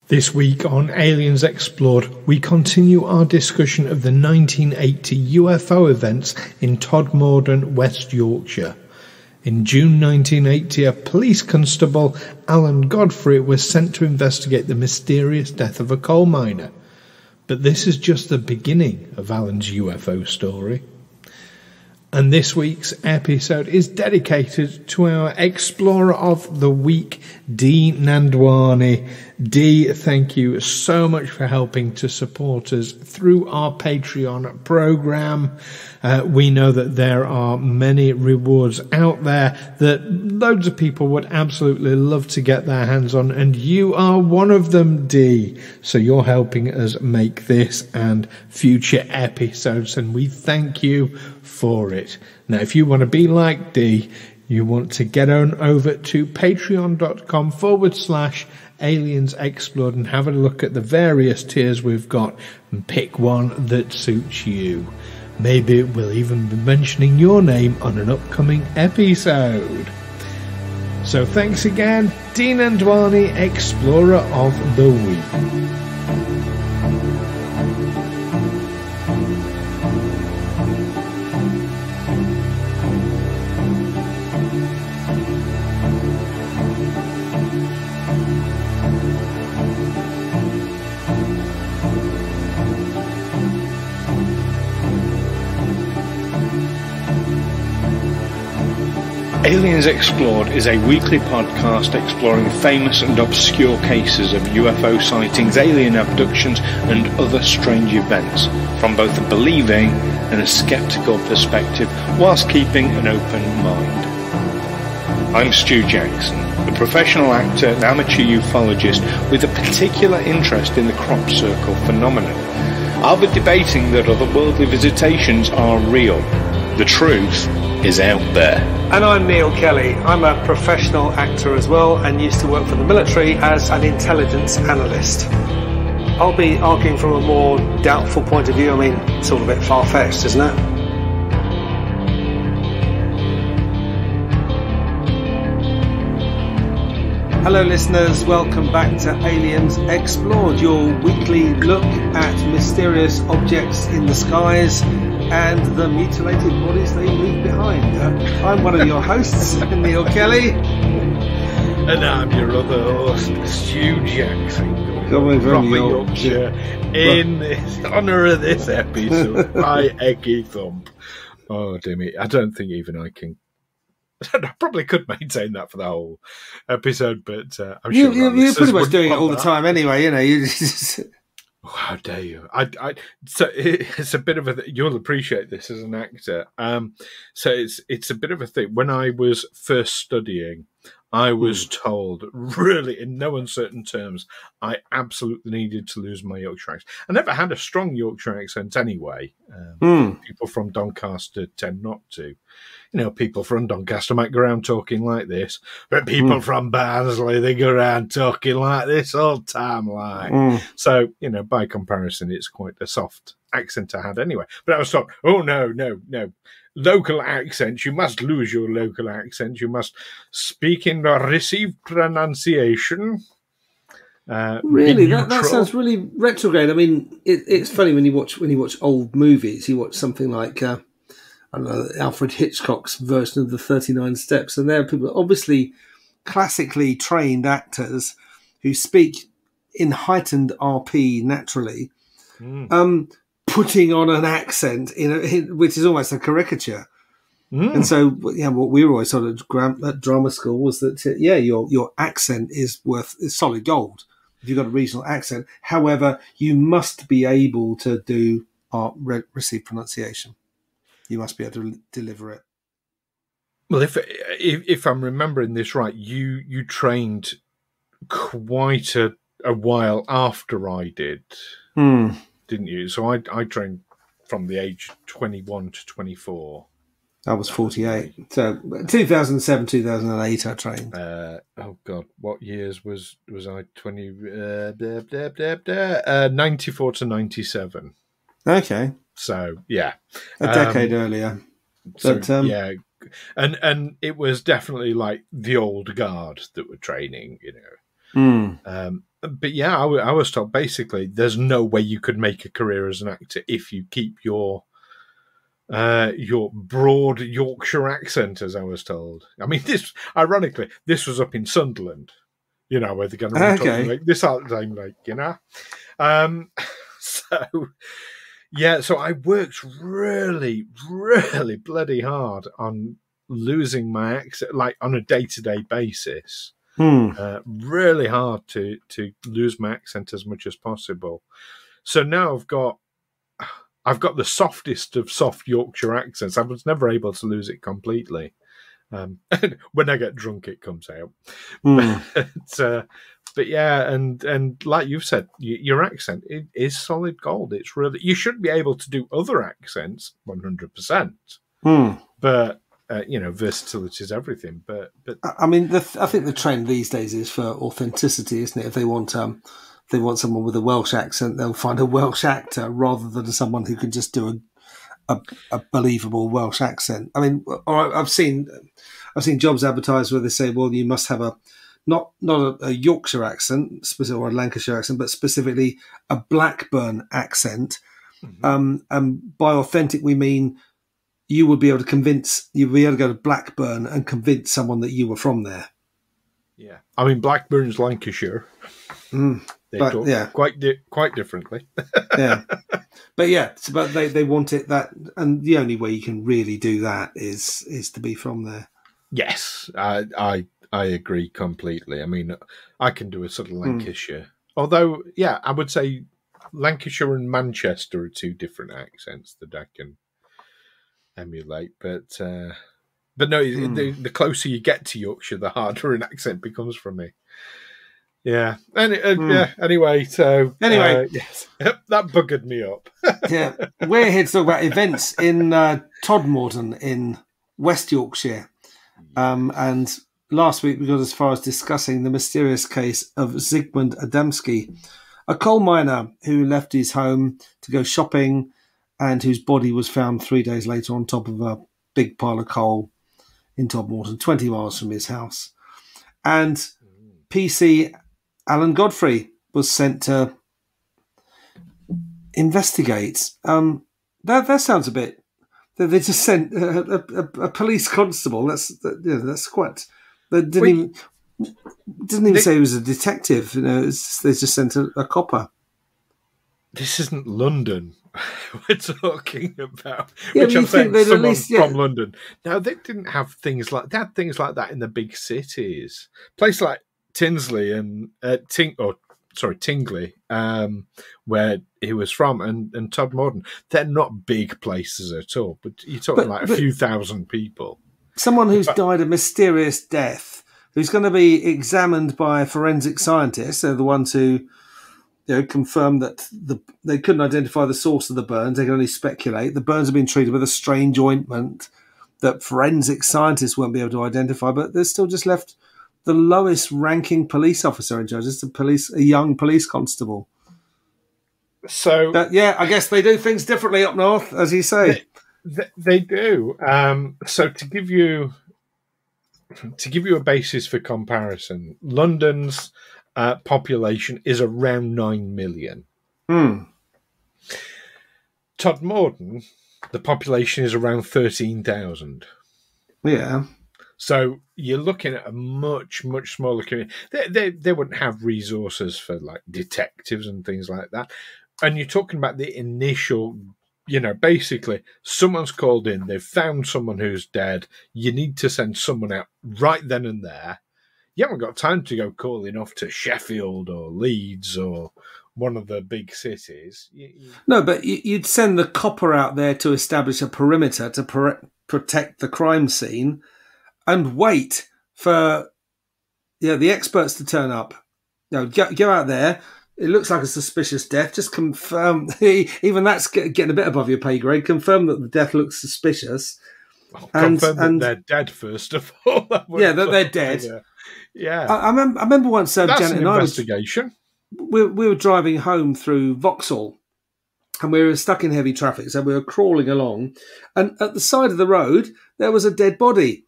This week on Aliens Explored, we continue our discussion of the 1980 UFO events in Todmorden, West Yorkshire. In June 1980, a police constable, Alan Godfrey, was sent to investigate the mysterious death of a coal miner. But this is just the beginning of Alan's UFO story. And this week's episode is dedicated to our Explorer of the Week, DEE NANDWANI. Dee, thank you so much for helping to support us through our Patreon program. We know that there are many rewards out there that loads of people would absolutely love to get their hands on, and you are one of them, Dee. So you're helping us make this and future episodes, and we thank you for it. Now, if you want to be like Dee, you want to get on over to patreon.com/Aliens Explored and have a look at the various tiers we've got and pick one that suits you. Maybe we'll even be mentioning your name on an upcoming episode. So thanks again, DEE NANDWANI, Explorer of the Week. Aliens Explored is a weekly podcast exploring famous and obscure cases of UFO sightings, alien abductions and other strange events from both a believing and a sceptical perspective, whilst keeping an open mind. I'm Stu Jackson, a professional actor and amateur ufologist with a particular interest in the crop circle phenomenon. I'll be debating that otherworldly visitations are real. The truth is out there. And I'm Neil Kelly. I'm a professional actor as well and used to work for the military as an intelligence analyst. I'll be arguing from a more doubtful point of view. I mean, it's all a bit far-fetched, isn't it? Hello listeners, welcome back to Aliens Explored, your weekly look at mysterious objects in the skies and the mutilated bodies they leave behind. I'm one of your hosts, Neil Kelly. And I'm your other host, Stu Jackson, Coming from Yorkshire, in honour of this episode by Eggy Thump. Oh, dear me, I don't think even I can. I probably could maintain that for the whole episode, but I'm sure you're pretty much doing it all the time anyway. You know, you just. Oh, how dare you! So it's a bit of a. You'll appreciate this as an actor. So it's a bit of a thing. When I was first studying, I was told, really in no uncertain terms, I absolutely needed to lose my Yorkshire accent. I never had a strong Yorkshire accent anyway. People from Doncaster tend not to. You know, people from Doncaster might go around talking like this, but people from Barnsley, they go around talking like this all the time. So, you know, by comparison, it's quite a soft accent I had anyway. But I was told, oh, no. Local accents, you must lose your local accent. You must speak in the received pronunciation. Really, that sounds really retrograde. I mean, it's funny when you watch old movies. You watch something like I don't know, Alfred Hitchcock's version of the 39 Steps, and there are people obviously classically trained actors who speak in heightened RP naturally. Putting on an accent, which is almost a caricature. And so, what we were always taught at drama school was that, your accent is solid gold if you've got a regional accent. However, you must be able to do received pronunciation. You must be able to deliver it. Well, if I'm remembering this right, you trained quite a while after I did. Didn't you? So I trained from the age 21 to 24. I was 48. So 2007, 2008 I trained. Oh, God. What years was I? 94 to 97. Okay. So, yeah. A decade earlier. But, yeah. And it was definitely like the old guard that were training, you know. But yeah, I was told basically there's no way you could make a career as an actor if you keep your broad Yorkshire accent, as I was told. I mean, ironically, this was up in Sunderland, where they're going to talk like this all the time, So, yeah, so I worked really, really bloody hard on losing my accent, like on a day-to-day basis. Really hard to lose my accent as much as possible. So now I've got the softest of soft Yorkshire accents. I was never able to lose it completely. When I get drunk, it comes out. But yeah, and like you've said, your accent is solid gold. It's really, you should be able to do other accents 100%. But versatility is everything. But I mean, I think the trend these days is for authenticity, isn't it? If they want someone with a Welsh accent, they'll find a Welsh actor rather than someone who can just do a believable Welsh accent. I mean, I've seen jobs advertised where they say, well, you must have not a Yorkshire accent or a Lancashire accent, but specifically a Blackburn accent. And by authentic, we mean you would be able to go to Blackburn and convince someone that you were from there. Yeah, I mean, Blackburn's Lancashire. They talk quite differently. Yeah, but they want it that, and the only way you can really do that is to be from there. Yes, I agree completely. I mean, I can do a sort of Lancashire, although I would say Lancashire and Manchester are two different accents that I can emulate. But no, the closer you get to Yorkshire, the harder an accent becomes for me. Yeah. Anyway, yes, that buggered me up. Yeah, we're here to talk about events in Todmorden in West Yorkshire, and last week we got as far as discussing the mysterious case of Zygmunt Adamski, a coal miner who left his home to go shopping, and whose body was found 3 days later on top of a big pile of coal in Todmorden, 20 miles from his house. And PC Alan Godfrey was sent to investigate. That sounds a bit... They just sent a police constable. That's quite... They didn't even say he was a detective. they just sent a copper. This isn't London we're talking about. Yeah, which I'm saying someone from London. Now, they didn't have things like that. Things like that in the big cities. Place like Tinsley and Tingley, where he was from, and Todmorden. They're not big places at all. But you're talking a few thousand people. Someone who's died a mysterious death, who's going to be examined by forensic scientists. They're the ones who confirm that they couldn't identify the source of the burns. They can only speculate. The burns have been treated with a strange ointment that forensic scientists won't be able to identify, but they're still just left the lowest ranking police officer in charge. It's a young police constable. So, I guess they do things differently up north, as you say. They do. So to give you a basis for comparison, London's population is around 9 million. Todmorden, the population is around 13,000. Yeah. So you're looking at a much, much smaller community. They wouldn't have resources for like detectives and things like that. And you're talking about the initial, basically someone's called in, they've found someone who's dead. You need to send someone out right then and there. You haven't got time to go calling off to Sheffield or Leeds or one of the big cities. No, but you'd send the copper out there to establish a perimeter to protect the crime scene and wait for the experts to turn up. Go out there. It looks like a suspicious death. Just confirm. Even that's getting a bit above your pay grade. Confirm that the death looks suspicious. Confirm that they're dead, first of all. That they're dead. Yeah. I remember once that's Janet an and investigation. We were driving home through Vauxhall, and we were stuck in heavy traffic, so we were crawling along, and at the side of the road there was a dead body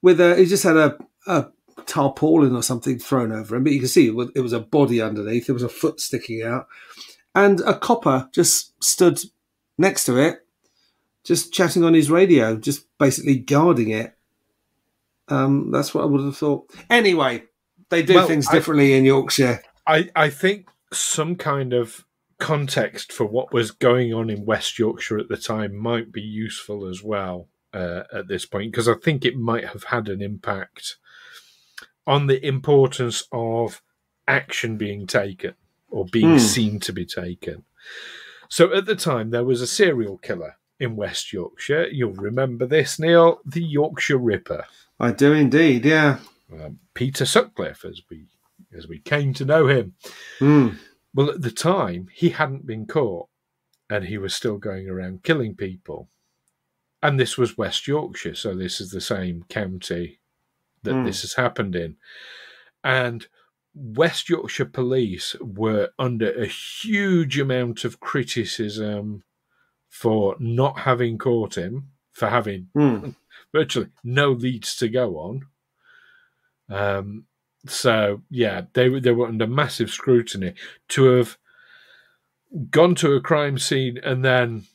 with he just had a tarpaulin or something thrown over him, but you can see it was a body underneath. There was a foot sticking out, and a copper just stood next to it, just chatting on his radio, just basically guarding it. That's what I would have thought. Anyway, they do things differently in Yorkshire. I think some kind of context for what was going on in West Yorkshire at the time might be useful as well at this point, because I think it might have had an impact on the importance of action being taken or being seen to be taken. So at the time, there was a serial killer in West Yorkshire. You'll remember this, Neil, the Yorkshire Ripper. I do indeed, yeah. Peter Sutcliffe, as we came to know him. Well, at the time, he hadn't been caught, and he was still going around killing people. And this was West Yorkshire, so this is the same county that this has happened in. And West Yorkshire police were under a huge amount of criticism for not having caught him, for having virtually no leads to go on. So, yeah, they were under massive scrutiny. To have gone to a crime scene and then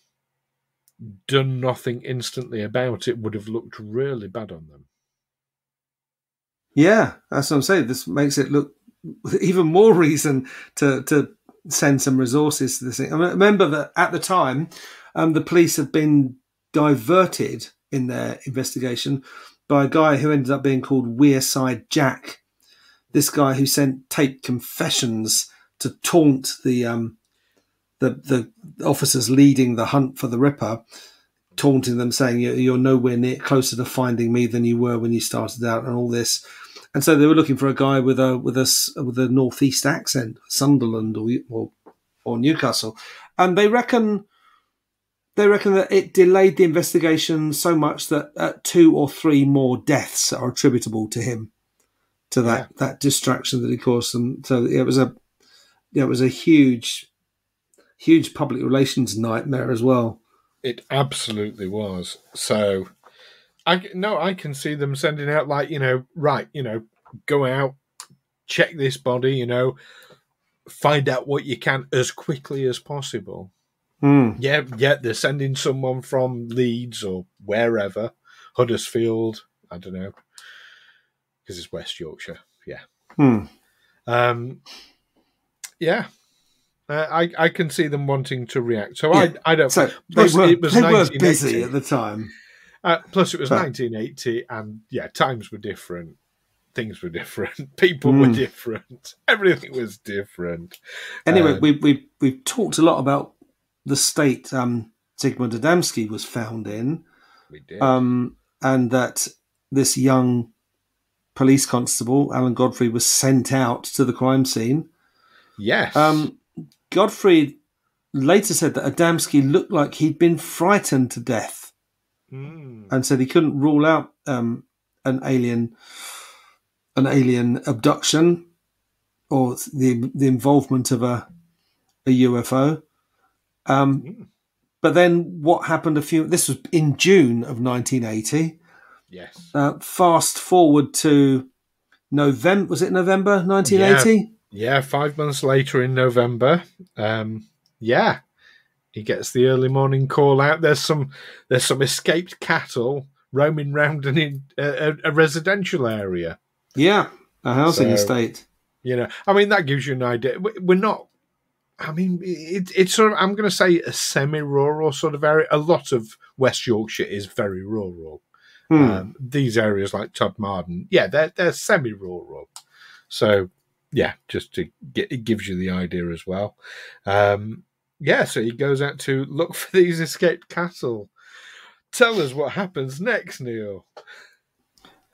done nothing instantly about it would have looked really bad on them. Yeah, that's what I'm saying. This makes it look even more reason to send some resources to this thing. I remember that at the time, the police had been diverted in their investigation by a guy who ended up being called Wearside Jack. This guy who sent taped confessions to taunt the officers leading the hunt for the Ripper, taunting them, saying you're nowhere near closer to finding me than you were when you started out, and all this. And so they were looking for a guy with a northeast accent, Sunderland or Newcastle, and they reckon that it delayed the investigation so much that 2 or 3 more deaths are attributable to him, to that distraction that he caused them. So it was a huge public relations nightmare as well. It absolutely was. So, I can see them sending out go out, check this body, find out what you can as quickly as possible. Yeah, they're sending someone from Leeds or wherever, Huddersfield, I don't know, because it's West Yorkshire. Yeah. I can see them wanting to react. So yeah. I don't. So they were busy at the time. Plus, it was 1980, and times were different. Things were different. People were different. Everything was different. Anyway, we've talked a lot about the state Zygmunt Adamski was found in. We did. And that this young police constable, Alan Godfrey, was sent out to the crime scene. Yes. Godfrey later said that Adamski looked like he'd been frightened to death, and said he couldn't rule out an alien abduction or the involvement of a UFO. But then what happened this was in June of 1980. Yes. Fast forward to November, was it November 1980? Yeah, 5 months later in November. He gets the early morning call out. There's some escaped cattle roaming round a resigential area. Yeah, a housing estate. That gives you an idea. We're not. It's sort of, I'm going to say, a semi-rural sort of area. A lot of West Yorkshire is very rural. These areas like Todmorden, they're semi-rural. So, just it gives you the idea as well. So he goes out to look for these escaped cattle. Tell us what happens next, Neil.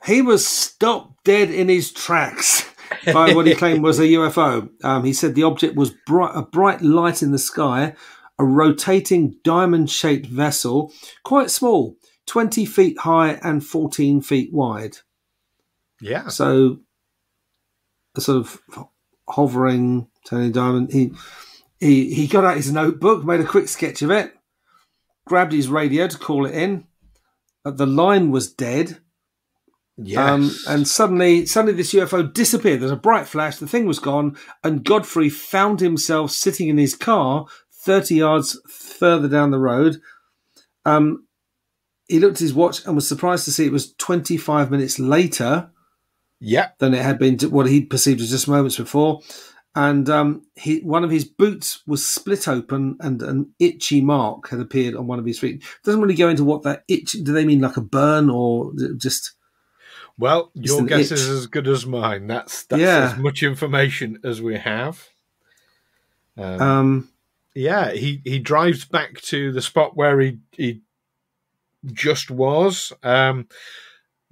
He was stopped dead in his tracks by what he claimed was a UFO. He said the object was a bright light in the sky, a rotating diamond-shaped vessel, quite small, 20 feet high and 14 feet wide. Yeah. So, a sort of hovering, turning diamond. He got out his notebook, made a quick sketch of it, grabbed his radio to call it in. The line was dead. Yes. And suddenly this UFO disappeared. There's a bright flash. The thing was gone, and Godfrey found himself sitting in his car 30 yards further down the road. He looked at his watch and was surprised to see it was 25 minutes later than it had been what he perceived as just moments before. And one of his boots was split open and an itchy mark had appeared on one of his feet. Doesn't really go into what that itch... Do they mean like a burn or just... Well, your guess is as good as mine. That's as much information as we have. He drives back to the spot where he just was.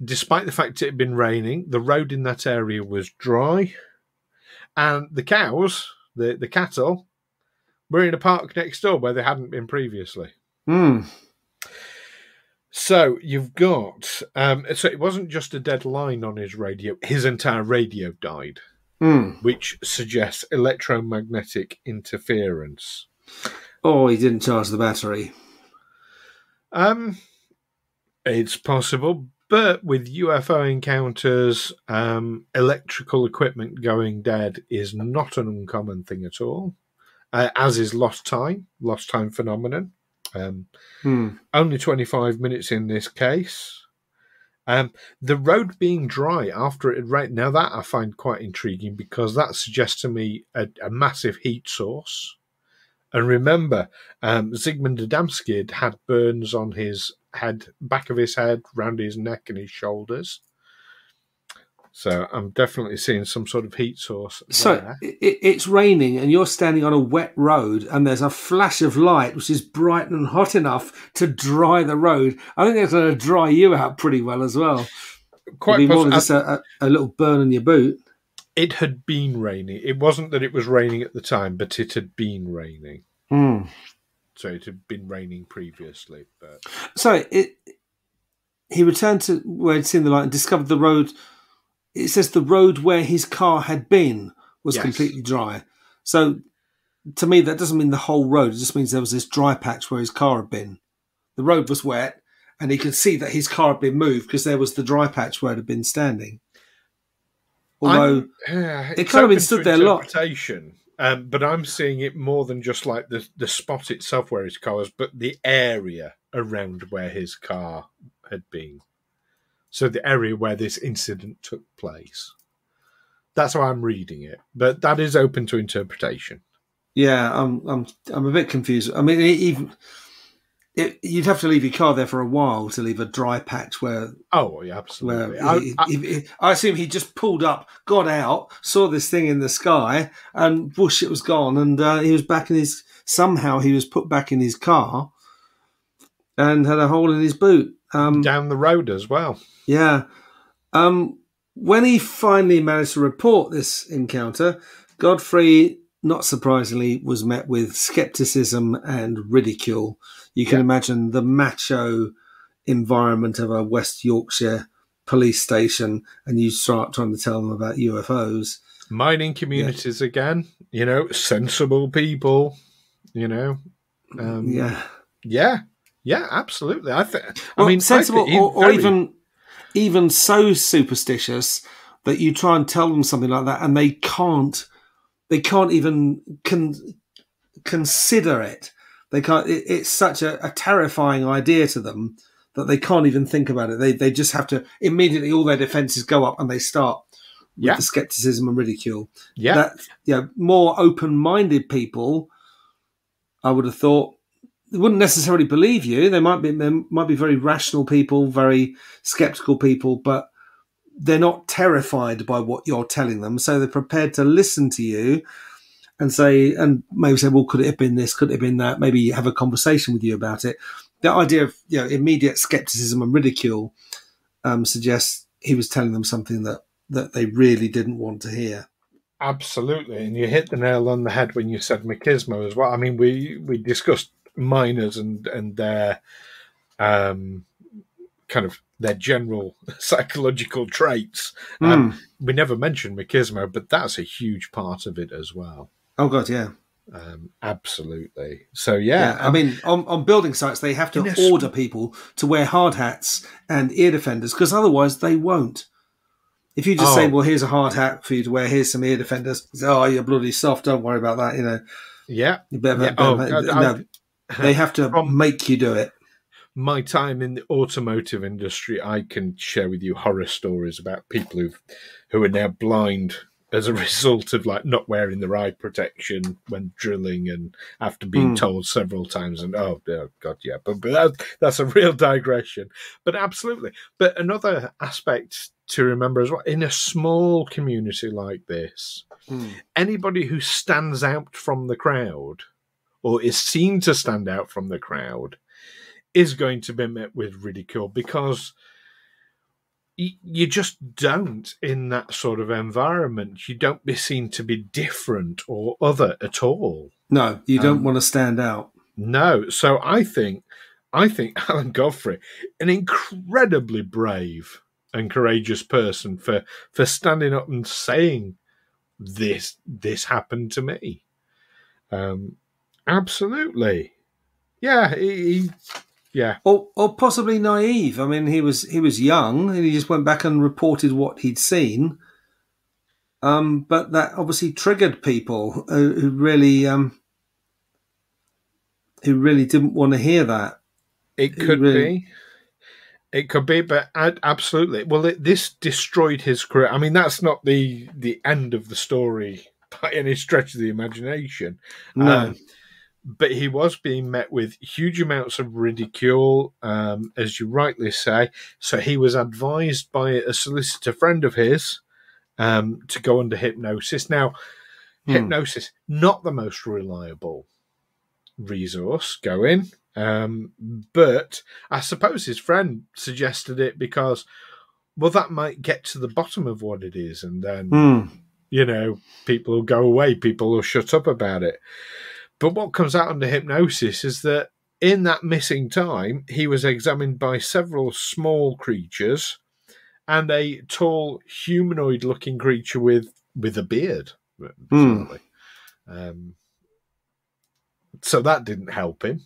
Despite the fact it had been raining, the road in that area was dry. And the cows, the cattle, were in a park next door where they hadn't been previously. So you've got... so it wasn't just a dead line on his radio. His entire radio died, which suggests electromagnetic interference. Oh, he didn't charge the battery. It's possible, but with UFO encounters, electrical equipment going dead is not an uncommon thing at all, as is lost time phenomenon. Only 25 minutes in this case. The road being dry after it had rained, now that I find quite intriguing because that suggests to me a massive heat source. And remember, Zygmunt Adamski had burns on his head, back of his head, round his neck and his shoulders. So I'm definitely seeing some sort of heat source there. So it's raining and you're standing on a wet road and there's a flash of light which is bright and hot enough to dry the road. I think that's going to dry you out pretty well as well. Quite more than just a little burn on your boot. It had been raining. It wasn't that it was raining at the time, but it had been raining. So it had been raining previously. But so he returned to where he'd seen the light and discovered the road. It says the road where his car had been was completely dry. So to me, that doesn't mean the whole road. It just means there was this dry patch where his car had been. The road was wet, and he could see that his car had been moved because there was the dry patch where it had been standing. Although it could have been stood there a lot. But I'm seeing it more than just like the spot itself where his car was, but the area around where his car had been. So the area where this incident took place. That's how I'm reading it, but that is open to interpretation. Yeah, I'm a bit confused. I mean, you'd have to leave your car there for a while to leave a dry patch where... Oh, yeah, absolutely. I assume he just pulled up, got out, saw this thing in the sky, and whoosh, it was gone. And he was back in his... Somehow he was put back in his car and had a hole in his boot. Down the road as well. Yeah. When he finally managed to report this encounter, Godfrey, not surprisingly, was met with skepticism and ridicule. You can imagine the macho environment of a West Yorkshire police station, and you start trying to tell them about UFOs. Mining communities again, sensible people, Yeah, absolutely. I mean, sensible, or even so superstitious that you try and tell them something like that, and they can't even consider it. They can't. It's such a terrifying idea to them that they can't even think about it. They just have to immediately. All their defences go up, and they start with the scepticism and ridicule. More open-minded people, I would have thought, they wouldn't necessarily believe you. They might be very rational people, very sceptical people, but they're not terrified by what you're telling them. So they're prepared to listen to you and maybe say, well, could it have been this? Could it have been that? Maybe have a conversation with you about it. The idea of immediate skepticism and ridicule suggests he was telling them something that they really didn't want to hear. Absolutely, and you hit the nail on the head when you said machismo as well. I mean, we discussed miners and their kind of their general psychological traits. We never mentioned machismo, but that's a huge part of it as well. Oh God, yeah. Absolutely. So, yeah. I mean, on building sites, they have to order people to wear hard hats and ear defenders, because otherwise they won't. If you just say, well, here's a hard hat for you to wear, here's some ear defenders. Oh, you're bloody soft. Don't worry about that. You know. Yeah. You better. No, they have to make you do it. My time in the automotive industry, I can share with you horror stories about people who are now blind as a result of like not wearing the eye protection when drilling, and after being told several times. And oh god, yeah, but that's a real digression. But absolutely. But another aspect to remember as well, in a small community like this, anybody who stands out from the crowd or is seen to stand out from the crowd is going to be met with ridicule, because you just don't, in that sort of environment, you don't be seen to be different or other at all. No, you don't want to stand out. No. So I think Alan Godfrey, an incredibly brave and courageous person for standing up and saying this happened to me. Absolutely. Yeah, yeah. Or possibly naive. I mean, he was young and he just went back and reported what he'd seen. But that obviously triggered people who really didn't want to hear that. It could be, but absolutely. Well, this destroyed his career. I mean, that's not the end of the story by any stretch of the imagination. No. But he was being met with huge amounts of ridicule, as you rightly say. So he was advised by a solicitor friend of his to go under hypnosis. Now, hypnosis, not the most reliable resource going. But I suppose his friend suggested it because, well, that might get to the bottom of what it is. And then, people will go away. People will shut up about it. But what comes out under hypnosis is that in that missing time, he was examined by several small creatures and a tall humanoid-looking creature with a beard. So that didn't help him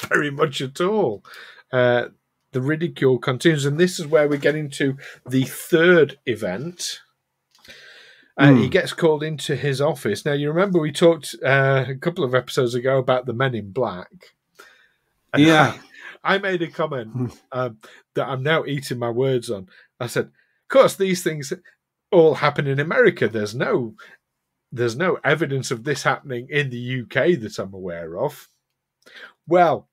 very much at all. The ridicule continues, and this is where we're getting to the third event. He gets called into his office. Now, you remember we talked a couple of episodes ago about the Men in Black. And yeah. I made a comment that I'm now eating my words on. I said, of course, these things all happen in America. There's no evidence of this happening in the UK that I'm aware of. Well,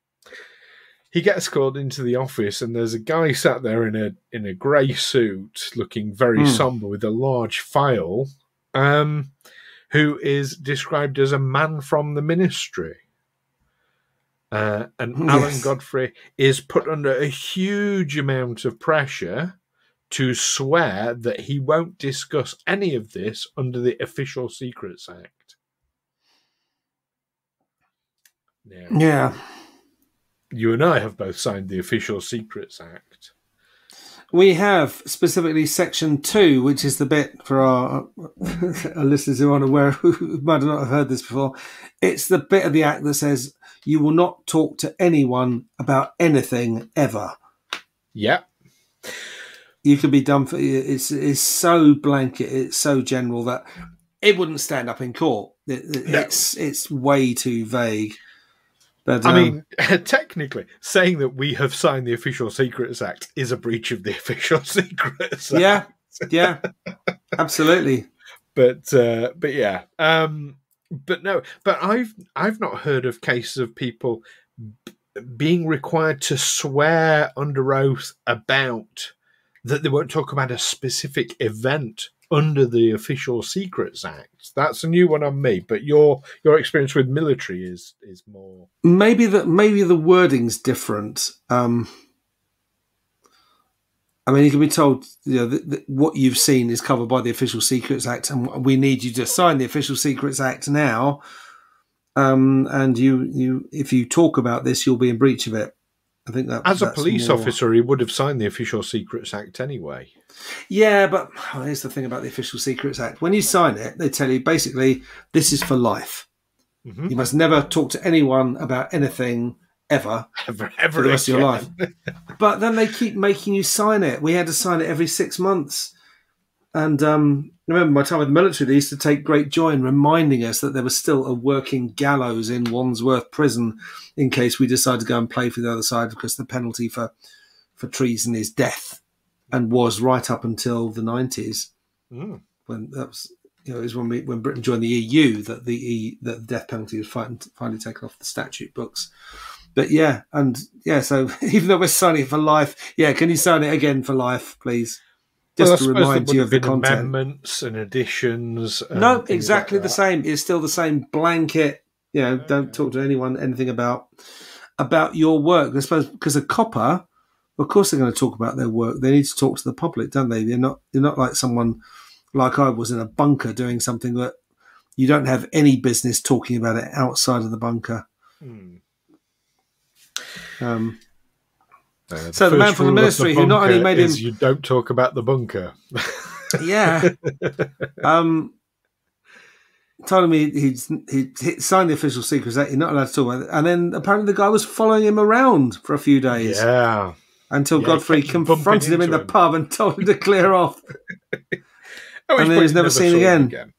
he gets called into the office, and there's a guy sat there in a grey suit, looking very somber, with a large file, who is described as a man from the ministry. And Alan Godfrey is put under a huge amount of pressure to swear that he won't discuss any of this under the Official Secrets Act. Now, yeah. You and I have both signed the Official Secrets Act. We have, specifically Section 2, which is the bit for our listeners who aren't aware, who might not have heard this before. It's the bit of the Act that says you will not talk to anyone about anything ever. Yep. You can be done for it's so blanket, it's so general that it wouldn't stand up in court. It's way too vague. But, I mean, technically, saying that we have signed the Official Secrets Act is a breach of the Official Secrets Act. Yeah, absolutely. But yeah, but no, but I've not heard of cases of people being required to swear under oath about that they won't talk about a specific event under the Official Secrets Act. That's a new one on me, but your experience with military is more. Maybe the wording's different. I mean, you can be told, that what you've seen is covered by the Official Secrets Act, and we need you to sign the Official Secrets Act now. And you if you talk about this, you'll be in breach of it. I think that as a police officer, he would have signed the Official Secrets Act anyway. Yeah, but here's the thing about the Official Secrets Act. When you sign it, they tell you basically this is for life. Mm-hmm. You must never talk to anyone about anything ever for the rest of your life. But then they keep making you sign it. We had to sign it every 6 months. And I remember my time with the military, they used to take great joy in reminding us that there was still a working gallows in Wandsworth prison in case we decided to go and play for the other side, because the penalty for treason is death, and was right up until the 90s. When that was, it was when Britain joined the EU that the death penalty was finally taken off the statute books. But so even though we're signing it for life, can you sign it again for life, please? Just to remind you of the content. Amendments and additions. No, exactly the same. It's still the same blanket. Don't talk to anyone anything about your work. I suppose because a copper, of course, they're going to talk about their work. They need to talk to the public, don't they? They're not like someone like I was in a bunker doing something that you don't have any business talking about it outside of the bunker. So the man from the ministry who not only made him... You don't talk about the bunker. Yeah. Told him he'd signed the Official Secrets Act. You're not allowed to talk about it. And then apparently the guy was following him around for a few days. Yeah. Until Godfrey confronted him in the pub and told him to clear off. And then he was never seen again.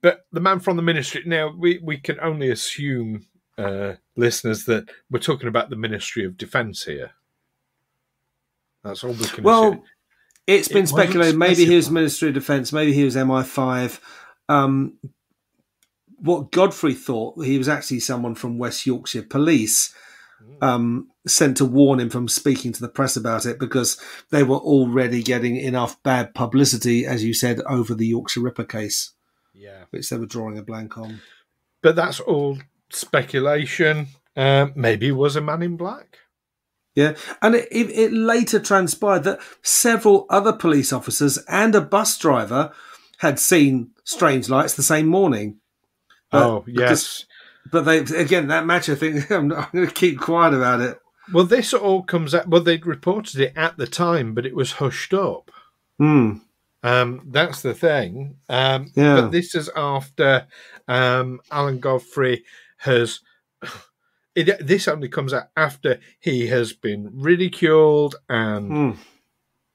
But the man from the ministry... Now, we can only assume... listeners, that we're talking about the Ministry of Defence here. That's all we can assume. It's been speculated. Maybe he was Ministry of Defence. Maybe he was MI5. What Godfrey thought, he was actually someone from West Yorkshire Police, sent to warn him from speaking to the press about it, because they were already getting enough bad publicity, as you said, over the Yorkshire Ripper case, which they were drawing a blank on. But that's all speculation. Maybe it was a man in black. Yeah, and it later transpired that several other police officers and a bus driver had seen strange lights the same morning. Yes. But that match, I think, I'm going to keep quiet about it. Well, this all comes out... Well, they'd reported it at the time, but it was hushed up. That's the thing. But this is after Alan Godfrey has... This only comes out after he has been ridiculed and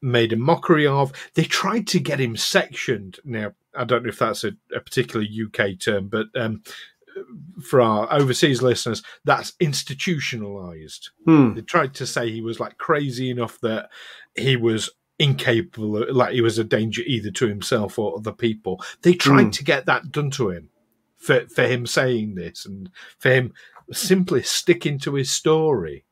made a mockery of. They tried to get him sectioned. Now, I don't know if that's a particular UK term, but for our overseas listeners, that's institutionalized. They tried to say he was like crazy enough that he was incapable, like he was a danger either to himself or other people. They tried to get that done to him for him saying this and for him simply sticking to his story.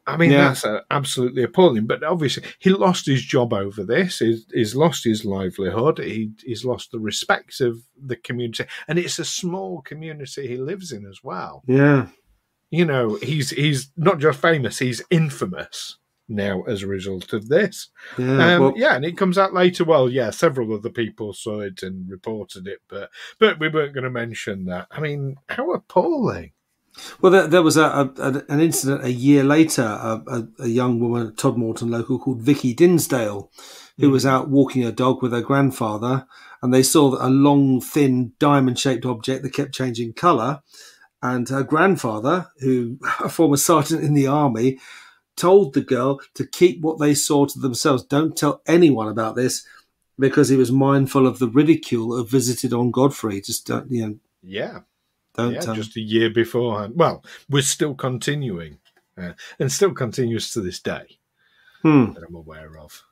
I mean, that's absolutely appalling. But obviously, he lost his job over this. He's lost his livelihood. He's lost the respect of the community. And it's a small community he lives in as well. Yeah. You know, he's not just famous, he's infamous now as a result of this. And it comes out later. Well, several other people saw it and reported it, but we weren't going to mention that. I mean, how appalling. Well, there was an incident a year later. A young woman at Todmorden local called Vicky Dinsdale, who was out walking her dog with her grandfather, and they saw a long, thin, diamond-shaped object that kept changing colour. And her grandfather, who a former sergeant in the army, told the girl to keep what they saw to themselves. Don't tell anyone about this, because he was mindful of the ridicule that visited on Godfrey. Just don't, just a year beforehand. Well, we're still continuing, and still continues to this day that I'm aware of.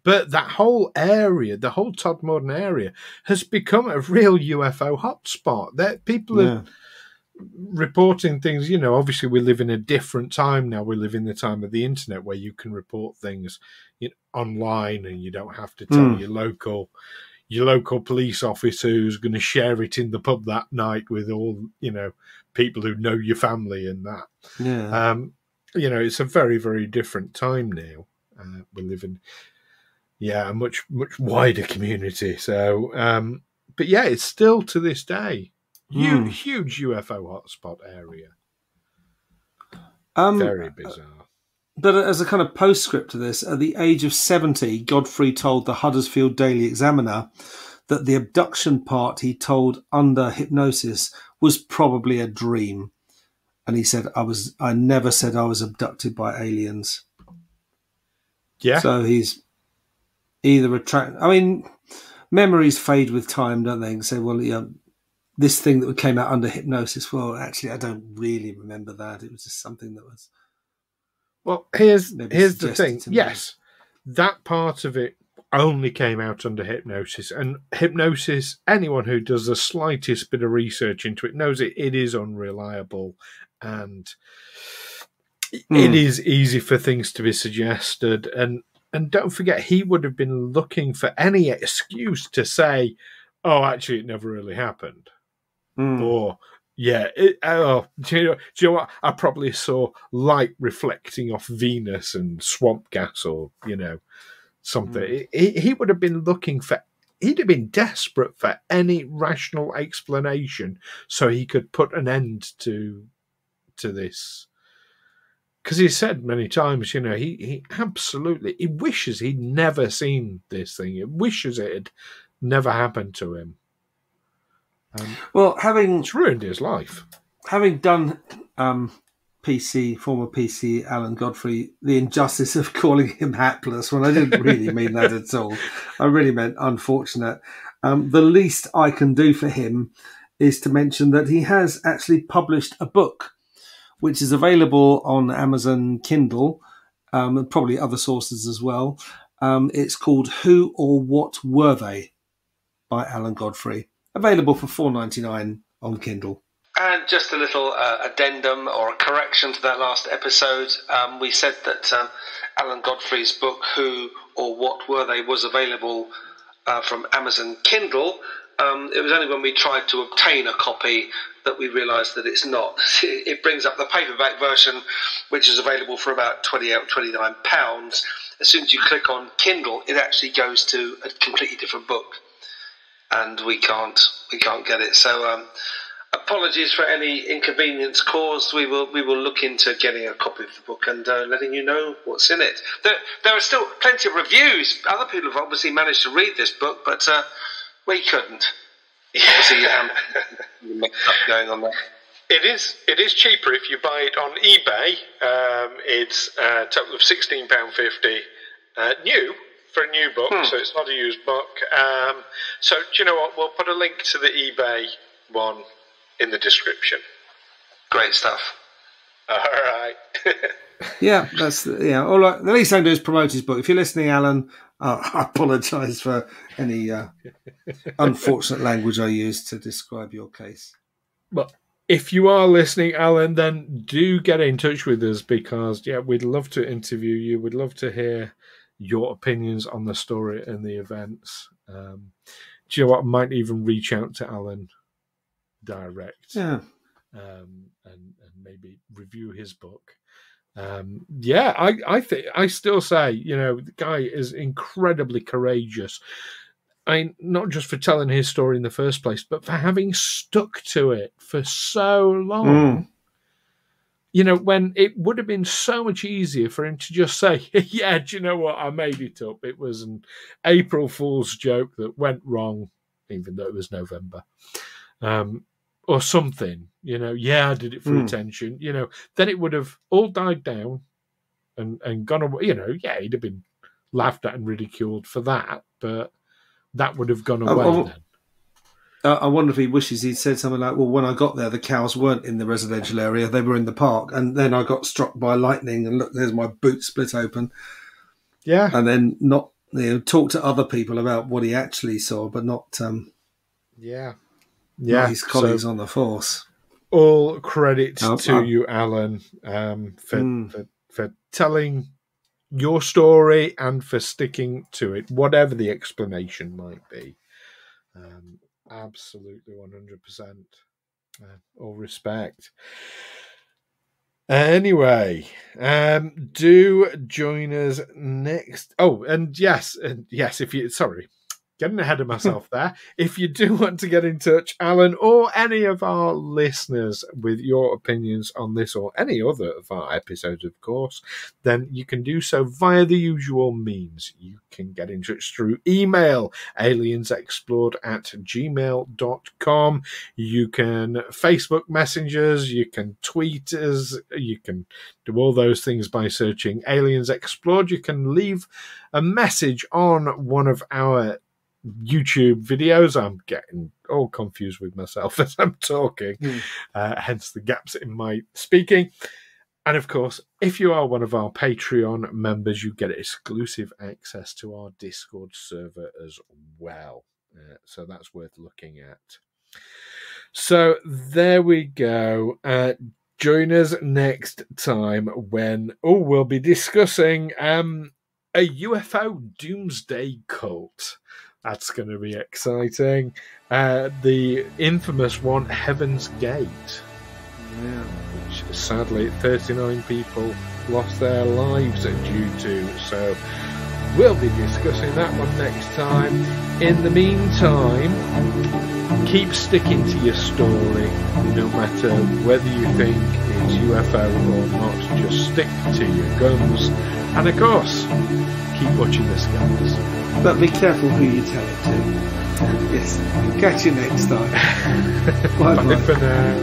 But that whole area, the whole Todmorden area, has become a real UFO hotspot. That people are reporting things. You know, obviously we live in a different time now. We live in the time of the internet, where you can report things online, and you don't have to tell your local police officer who's going to share it in the pub that night with all, people who know your family and that. It's a very, very different time now. We live in a much, much wider community. So but it's still to this day huge UFO hotspot area. Very bizarre. But as a kind of postscript to this, at the age of 70, Godfrey told the Huddersfield Daily Examiner that the abduction part he told under hypnosis was probably a dream. And he said, I never said I was abducted by aliens. Yeah. So he's either memories fade with time, don't they? And say, well, this thing that came out under hypnosis, well, actually, I don't really remember that. It was just something that was... Well, here's the thing. Yes, that part of it only came out under hypnosis. And hypnosis, anyone who does the slightest bit of research into it knows it is unreliable. And it is easy for things to be suggested. And don't forget, he would have been looking for any excuse to say, oh, actually, it never really happened. Or... yeah. Do you know what? I probably saw light reflecting off Venus and swamp gas, or something. He would have been looking for. He'd have been desperate for any rational explanation, so he could put an end to this. Because he said many times, he absolutely wishes he'd never seen this thing. He wishes it had never happened to him. It's ruined his life. Having done former PC Alan Godfrey the injustice of calling him hapless, when I didn't really mean that at all. I really meant unfortunate. The least I can do for him is to mention that he has actually published a book, which is available on Amazon Kindle, and probably other sources as well. It's called Who or What Were They by Alan Godfrey. Available for $4.99 on Kindle. And just a little addendum or a correction to that last episode. We said that Alan Godfrey's book, Who or What Were They, was available from Amazon Kindle. It was only when we tried to obtain a copy that we realised that it's not. It brings up the paperback version, which is available for about £28 or £29. As soon as you click on Kindle, it actually goes to a completely different book. And we can't get it. So apologies for any inconvenience caused. We will look into getting a copy of the book and letting you know what's in it. There are still plenty of reviews. Other people have obviously managed to read this book, but we couldn't. Obviously, you mixed up going on there. It is cheaper if you buy it on eBay. It's a total of £16.50 new. For a new book, so it's not a used book. So do you know what? We'll put a link to the eBay one in the description. Great stuff. All right. All right. The least I can do is promote his book. If you're listening, Alan, I apologise for any unfortunate language I used to describe your case. But if you are listening, Alan, then do get in touch with us because we'd love to interview you. We'd love to hear your opinions on the story and the events. Do you know what? I might even reach out to Alan direct. Yeah. And maybe review his book. I still say, the guy is incredibly courageous. Not just for telling his story in the first place, but for having stuck to it for so long. When it would have been so much easier for him to just say, yeah, do you know what? I made it up. It was an April Fool's joke that went wrong, even though it was November. Or something, I did it for attention, then it would have all died down and gone away. He'd have been laughed at and ridiculed for that, but that would have gone away then. I wonder if he wishes he'd said something like, well, when I got there, the cows weren't in the residential area. They were in the park. And then I got struck by lightning and look, there's my boot split open. Yeah. And then not, talk to other people about what he actually saw, but not not his colleagues on the force. All credit to you, Alan, for telling your story and for sticking to it, whatever the explanation might be. Absolutely 100%. All respect. Anyway, do join us next. Oh, and yes, if you getting ahead of myself there. If you do want to get in touch, Alan, or any of our listeners with your opinions on this or any other of our episodes, of course, then you can do so via the usual means. You can get in touch through email, aliensexplored@gmail.com. You can Facebook messengers, you can tweet us, you can do all those things by searching Aliens Explored. You can leave a message on one of our YouTube videos. I'm getting all confused with myself as I'm talking, hence the gaps in my speaking. And of course, if you are one of our Patreon members, you get exclusive access to our Discord server as well. So that's worth looking at. So there we go. Join us next time when we'll be discussing a UFO doomsday cult. That's going to be exciting. The infamous one, Heaven's Gate. Yeah, which sadly 39 people lost their lives due to. So we'll be discussing that one next time. In the meantime, keep sticking to your story, no matter whether you think it's UFO or not. Just stick to your guns. And of course, keep watching the skies. But be careful who you tell it to. Yes. Catch you next time. Bye for now.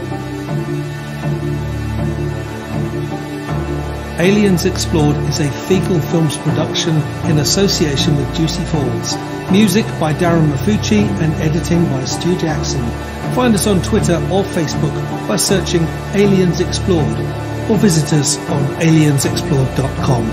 Aliens Explored is a Fecal Films production in association with Juicy Falls. Music by Darren Mafucci and editing by Stu Jackson. Find us on Twitter or Facebook by searching Aliens Explored or visit us on aliensexplored.com.